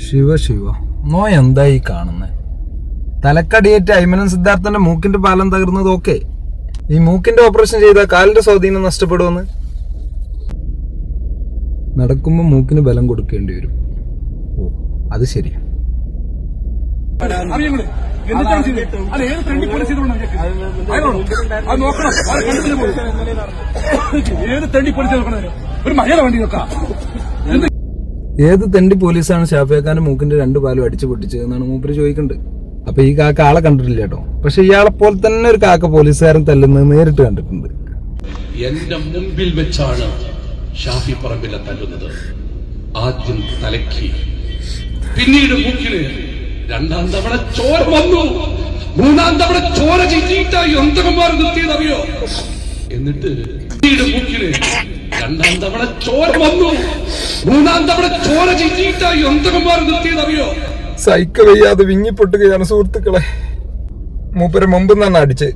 Shiva Shiva, no എന്തായി കാണുന്നത്? തലക്കടിയേറ്റ് അയ്മനം സിദ്ധാർത്ഥന്റെ മൂക്കിന്റെ പാലം തകർന്നത് ഓക്കെ. ഈ മൂക്കിന്റെ ഓപ്പറേഷൻ ചെയ്താൽ കാലിന്റെ സ്വാധീനം നഷ്ടപ്പെടുമെന്ന്. നടക്കുമ്പോൾ മൂക്കിന് ബലം കൊടുക്കേണ്ടി വരും. ഓ, അത് ശരി. ഏത് തെണ്ടി പോലീസാണ് ഷാഫിയാക്കാന്റെ മൂക്കിന്റെ 2 പാലും അടിച്ചു പൊട്ടിച്ചതെന്നാണ് മൂപ്പര് ചോദിക്കുന്നത്. അപ്പൊ ഈ കാക്ക ആളെ കണ്ടിട്ടില്ല കേട്ടോ. പക്ഷെ ഇയാളെ പോലെ തന്നെ ഒരു കാക്ക പോലീസുകാരൻ തല്ലുന്നത് നേരിട്ട് കണ്ടിട്ടുണ്ട്. എന്റെ മുമ്പിൽ വെച്ചാണ് ഷാഫി പറമ്പിലെ തല്ലുന്നത്. ആദ്യം തലയ്ക്ക്, പിന്നീട് മൂക്കിന്, 2ാം തവണ ചോര വന്നു, 3ാം തവണ ചോര ചീറ്റിയിട്ടായി അന്തകന്മാർ നിർത്തിയതറിയോ? എന്നിട്ട് പിന്നീട് മൂക്കിന്, 2ാം തവണ ചോര വന്നു, 3ാം തവണ ചോര ചീറ്റിയിട്ടായി അന്തകന്മാർ നിർത്തിയതറിയോ? സൈക്ക വയ്യാതെ വിങ്ങിപ്പൊട്ടുകയാണ് സുഹൃത്തുക്കളെ. മൂപ്പര് മുമ്പ് തന്നെ അടിച്ച്.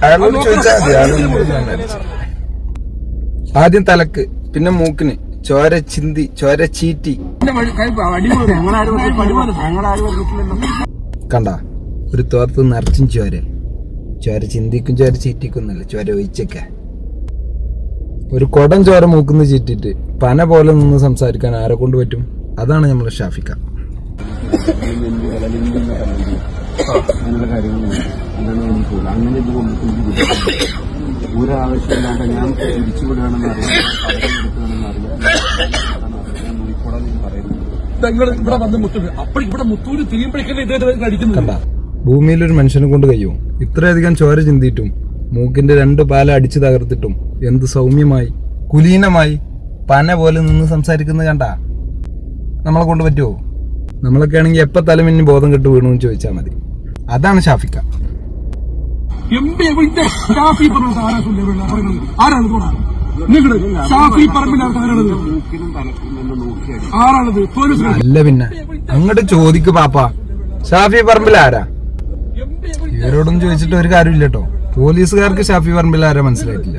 അയാളോട് ചോദിച്ചാൽ മതി. ആദ്യം തലക്ക്, പിന്നെ മൂക്കിന് ചോര ചിന്തി, ചോര ചീറ്റി. കണ്ട, ഒരു തോർത്ത് നിറച്ചും ചോര. ചോര ചിന്തിക്കും ചോര ചീറ്റിക്കുന്നല്ല, ചോര ഒഴിച്ചേക്ക. ഒരു കുടം ചോര മൂക്കുന്ന ചീറ്റിട്ട് പന പോലെ നിന്ന് സംസാരിക്കാൻ ആരെ കൊണ്ട് പറ്റും? അതാണ് നമ്മളെ ഷാഫിക്ക. ഒരാവശ്യമില്ലാണ്ട് ഞാൻ തിരിച്ചുവിടുകയാണെന്ന് കണ്ട, ഭൂമിയിലൊരു മനുഷ്യനെ കൊണ്ട് കഴിയും ഇത്രയധികം ചോര ചിന്തിയിട്ടും മൂക്കിന്റെ 2 പാല അടിച്ചു തകർത്തിട്ടും എന്ത് സൗമ്യമായി, കുലീനമായി, പന പോലെ നിന്ന് സംസാരിക്കുന്നത് കണ്ട. നമ്മളെ കൊണ്ട് പറ്റുമോ? നമ്മളൊക്കെ ആണെങ്കിൽ എപ്പ തലമിന്നി ബോധം കെട്ട് വീണു ചോദിച്ചാൽ മതി. അതാണ് ഷാഫിക്ക. അല്ല പിന്നെ അങ്ങോട്ട് ചോദിക്കു പാപ്പ, ഷാഫി പറമ്പിൽ ആരാ? ഇവരോടൊന്നും ചോദിച്ചിട്ട് ഒരു കാര്യമില്ല കേട്ടോ. പോലീസുകാർക്ക് ഷാഫി പറമ്പിൽ ആരാ മനസ്സിലായിട്ടില്ല.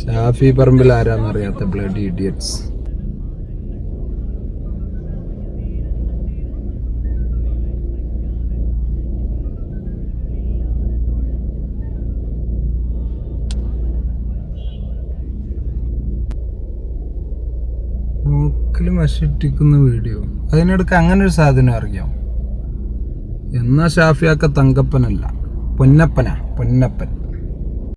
Shafi Parambil ആരാന്നറിയാത്ത bloody idiots. മൂക്കിൽ മഷിട്ടിക്കുന്ന വീഡിയോ, അതിനിടക്ക് അങ്ങനെ ഒരു സാധനം അറിയാം. എന്നാ ഷാഫിയാക്ക തങ്കപ്പനല്ല, പൊന്നപ്പനാ, പൊന്നപ്പൻ.